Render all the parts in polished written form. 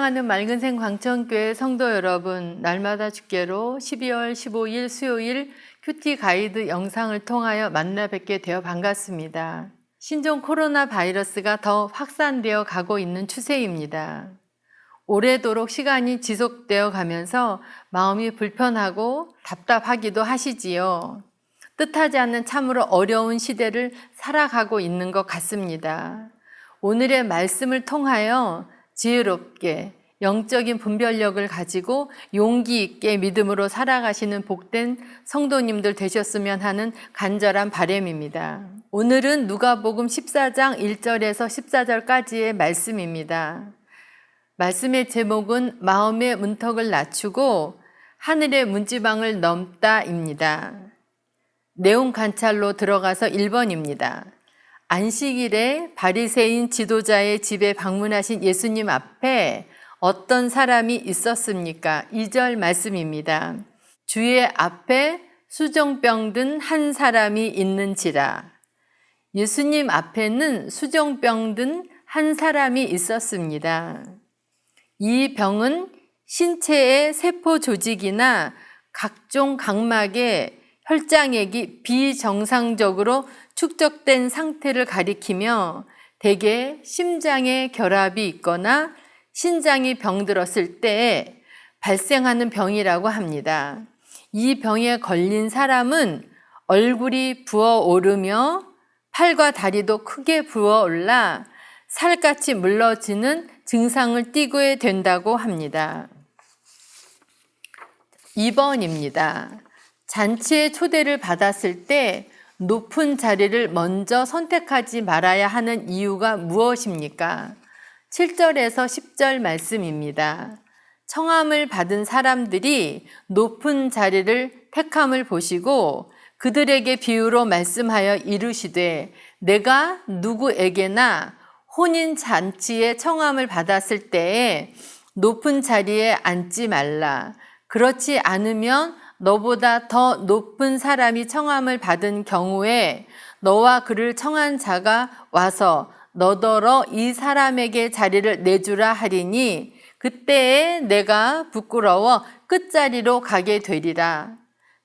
사랑하는 맑은생 광천교회 성도 여러분, 날마다 주께로 12월 15일 수요일 큐티 가이드 영상을 통하여 만나 뵙게 되어 반갑습니다. 신종 코로나 바이러스가 더 확산되어 가고 있는 추세입니다. 오래도록 시간이 지속되어 가면서 마음이 불편하고 답답하기도 하시지요. 뜻하지 않는 참으로 어려운 시대를 살아가고 있는 것 같습니다. 오늘의 말씀을 통하여 지혜롭게 영적인 분별력을 가지고 용기 있게 믿음으로 살아가시는 복된 성도님들 되셨으면 하는 간절한 바람입니다. 오늘은 누가복음 14장 1절에서 14절까지의 말씀입니다. 말씀의 제목은 마음의 문턱을 낮추고 하늘의 문지방을 넘다입니다. 내용 관찰로 들어가서 1번입니다. 안식일에 바리새인 지도자의 집에 방문하신 예수님 앞에 어떤 사람이 있었습니까? 2절 말씀입니다. 주의 앞에 수정병 든 한 사람이 있는지라. 예수님 앞에는 수정병 든 한 사람이 있었습니다. 이 병은 신체의 세포 조직이나 각종 각막의 혈장액이 비정상적으로 축적된 상태를 가리키며 대개 심장에 결합이 있거나 신장이 병들었을 때에 발생하는 병이라고 합니다. 이 병에 걸린 사람은 얼굴이 부어오르며 팔과 다리도 크게 부어올라 살갗이 물러지는 증상을 띠게 된다고 합니다. 2번입니다. 잔치에 초대를 받았을 때 높은 자리를 먼저 선택하지 말아야 하는 이유가 무엇입니까? 7절에서 10절 말씀입니다. 청함을 받은 사람들이 높은 자리를 택함을 보시고 그들에게 비유로 말씀하여 이르시되 내가 누구에게나 혼인 잔치에 청함을 받았을 때에 높은 자리에 앉지 말라. 그렇지 않으면 너보다 더 높은 사람이 청함을 받은 경우에 너와 그를 청한 자가 와서 너더러 이 사람에게 자리를 내주라 하리니 그때에 내가 부끄러워 끝자리로 가게 되리라.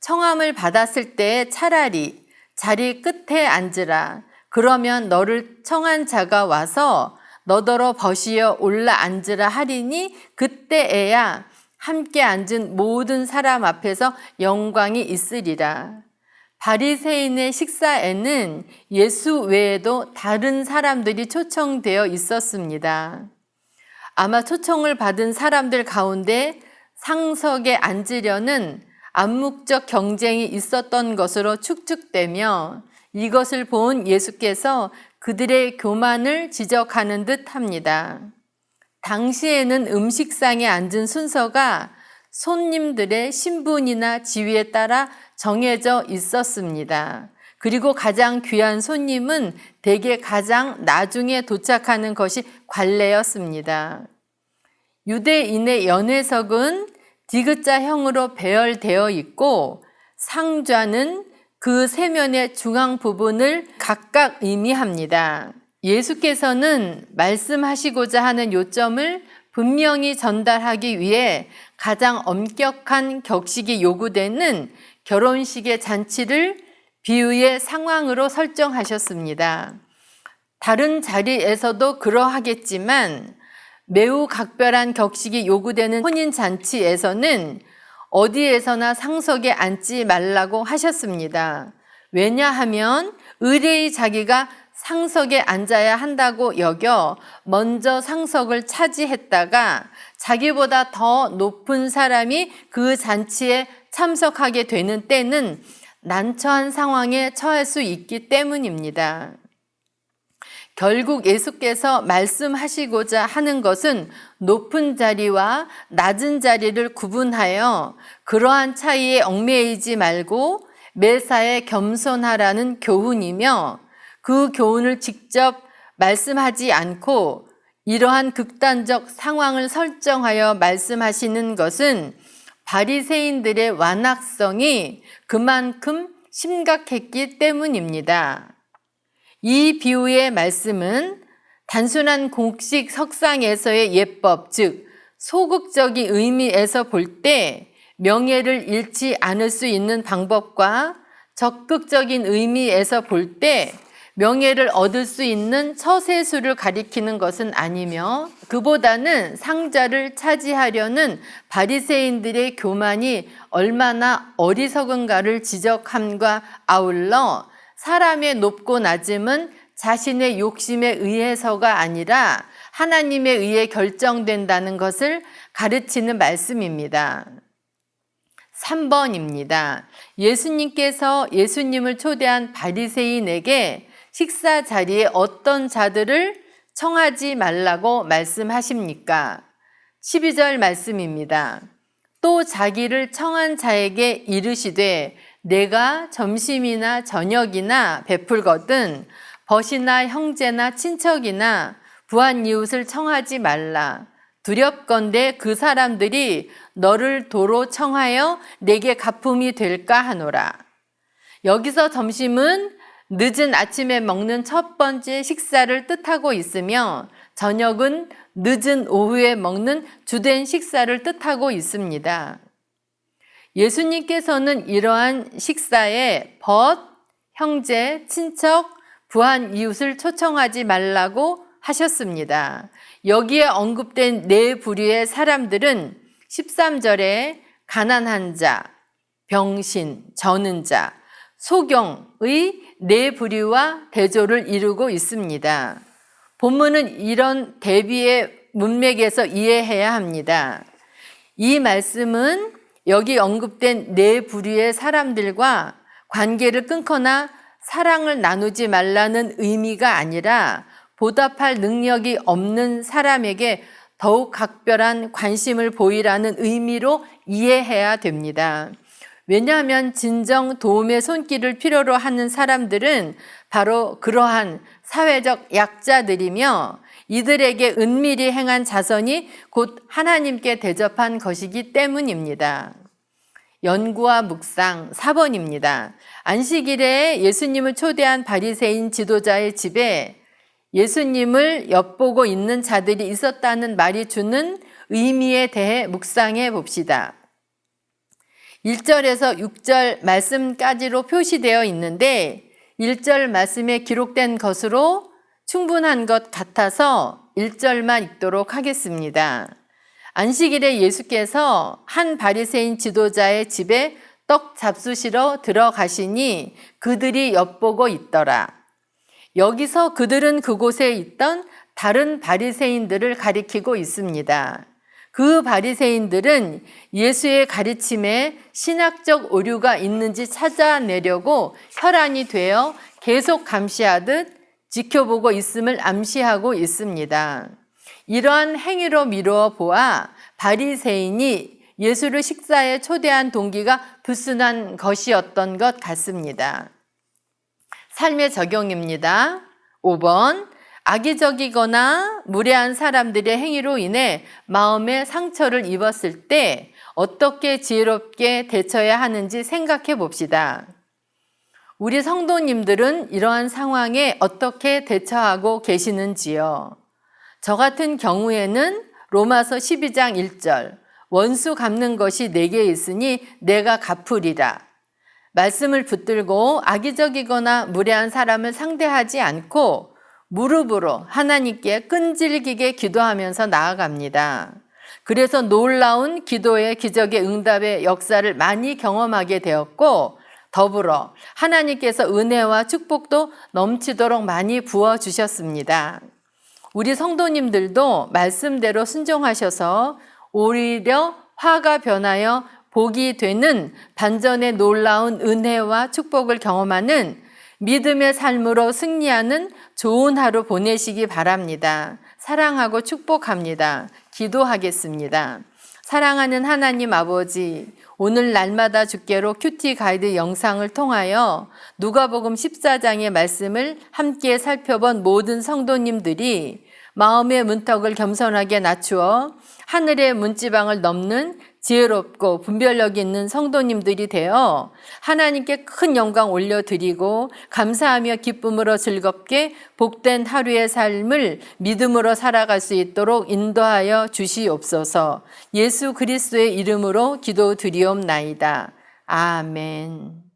청함을 받았을 때 차라리 자리 끝에 앉으라. 그러면 너를 청한 자가 와서 너더러 벗이어 올라 앉으라 하리니 그때에야 함께 앉은 모든 사람 앞에서 영광이 있으리라. 바리새인의 식사에는 예수 외에도 다른 사람들이 초청되어 있었습니다. 아마 초청을 받은 사람들 가운데 상석에 앉으려는 암묵적 경쟁이 있었던 것으로 추측되며 이것을 본 예수께서 그들의 교만을 지적하는 듯 합니다. 당시에는 음식상에 앉은 순서가 손님들의 신분이나 지위에 따라 정해져 있었습니다. 그리고 가장 귀한 손님은 대개 가장 나중에 도착하는 것이 관례였습니다. 유대인의 연회석은 디귿자형으로 배열되어 있고 상좌는 그 세면의 중앙 부분을 각각 의미합니다. 예수께서는 말씀하시고자 하는 요점을 분명히 전달하기 위해 가장 엄격한 격식이 요구되는 결혼식의 잔치를 비유의 상황으로 설정하셨습니다. 다른 자리에서도 그러하겠지만 매우 각별한 격식이 요구되는 혼인잔치에서는 어디에서나 상석에 앉지 말라고 하셨습니다. 왜냐하면 의뢰의 자기가 상석에 앉아야 한다고 여겨 먼저 상석을 차지했다가 자기보다 더 높은 사람이 그 잔치에 참석하게 되는 때는 난처한 상황에 처할 수 있기 때문입니다. 결국 예수께서 말씀하시고자 하는 것은 높은 자리와 낮은 자리를 구분하여 그러한 차이에 얽매이지 말고 매사에 겸손하라는 교훈이며 그 교훈을 직접 말씀하지 않고 이러한 극단적 상황을 설정하여 말씀하시는 것은 바리새인들의 완악성이 그만큼 심각했기 때문입니다. 이 비유의 말씀은 단순한 공식 석상에서의 예법, 즉 소극적인 의미에서 볼 때 명예를 잃지 않을 수 있는 방법과 적극적인 의미에서 볼 때 명예를 얻을 수 있는 처세술을 가리키는 것은 아니며 그보다는 상자를 차지하려는 바리새인들의 교만이 얼마나 어리석은가를 지적함과 아울러 사람의 높고 낮음은 자신의 욕심에 의해서가 아니라 하나님에 의해 결정된다는 것을 가르치는 말씀입니다. 3번입니다. 예수님께서 예수님을 초대한 바리새인에게 식사 자리에 어떤 자들을 청하지 말라고 말씀하십니까? 12절 말씀입니다. 또 자기를 청한 자에게 이르시되 내가 점심이나 저녁이나 베풀거든 벗이나 형제나 친척이나 부한 이웃을 청하지 말라. 두렵건대 그 사람들이 너를 도로 청하여 내게 가품이 될까 하노라. 여기서 점심은 늦은 아침에 먹는 첫 번째 식사를 뜻하고 있으며 저녁은 늦은 오후에 먹는 주된 식사를 뜻하고 있습니다. 예수님께서는 이러한 식사에 벗, 형제, 친척, 부한 이웃을 초청하지 말라고 하셨습니다. 여기에 언급된 네 부류의 사람들은 13절에 가난한 자, 병신, 저는 자, 소경의 네 부류와 대조를 이루고 있습니다. 본문은 이런 대비의 문맥에서 이해해야 합니다. 이 말씀은 여기 언급된 네 부류의 사람들과 관계를 끊거나 사랑을 나누지 말라는 의미가 아니라 보답할 능력이 없는 사람에게 더욱 각별한 관심을 보이라는 의미로 이해해야 됩니다. 왜냐하면 진정 도움의 손길을 필요로 하는 사람들은 바로 그러한 사회적 약자들이며 이들에게 은밀히 행한 자선이 곧 하나님께 대접한 것이기 때문입니다. 연구와 묵상 4번입니다. 안식일에 예수님을 초대한 바리새인 지도자의 집에 예수님을 엿보고 있는 자들이 있었다는 말이 주는 의미에 대해 묵상해 봅시다. 1절에서 6절 말씀까지로 표시되어 있는데 1절 말씀에 기록된 것으로 충분한 것 같아서 1절만 읽도록 하겠습니다. 안식일에 예수께서 한 바리새인 지도자의 집에 떡 잡수시러 들어가시니 그들이 엿보고 있더라. 여기서 그들은 그곳에 있던 다른 바리새인들을 가리키고 있습니다. 그 바리새인들은 예수의 가르침에 신학적 오류가 있는지 찾아내려고 혈안이 되어 계속 감시하듯 지켜보고 있음을 암시하고 있습니다. 이러한 행위로 미루어 보아 바리새인이 예수를 식사에 초대한 동기가 불순한 것이었던 것 같습니다. 삶의 적용입니다. 5번, 악의적이거나 무례한 사람들의 행위로 인해 마음의 상처를 입었을 때 어떻게 지혜롭게 대처해야 하는지 생각해 봅시다. 우리 성도님들은 이러한 상황에 어떻게 대처하고 계시는지요? 저 같은 경우에는 로마서 12장 1절 원수 갚는 것이 내게 있으니 내가 갚으리라. 말씀을 붙들고 악의적이거나 무례한 사람을 상대하지 않고 무릎으로 하나님께 끈질기게 기도하면서 나아갑니다. 그래서 놀라운 기도의 기적의 응답의 역사를 많이 경험하게 되었고 더불어 하나님께서 은혜와 축복도 넘치도록 많이 부어주셨습니다. 우리 성도님들도 말씀대로 순종하셔서 오히려 화가 변하여 복이 되는 반전의 놀라운 은혜와 축복을 경험하는 믿음의 삶으로 승리하는 좋은 하루 보내시기 바랍니다. 사랑하고 축복합니다. 기도하겠습니다. 사랑하는 하나님 아버지, 오늘 날마다 주께로 큐티 가이드 영상을 통하여 누가복음 14장의 말씀을 함께 살펴본 모든 성도님들이 마음의 문턱을 겸손하게 낮추어 하늘의 문지방을 넘는 지혜롭고 분별력 있는 성도님들이 되어 하나님께 큰 영광 올려드리고 감사하며 기쁨으로 즐겁게 복된 하루의 삶을 믿음으로 살아갈 수 있도록 인도하여 주시옵소서. 예수 그리스도의 이름으로 기도드리옵나이다. 아멘.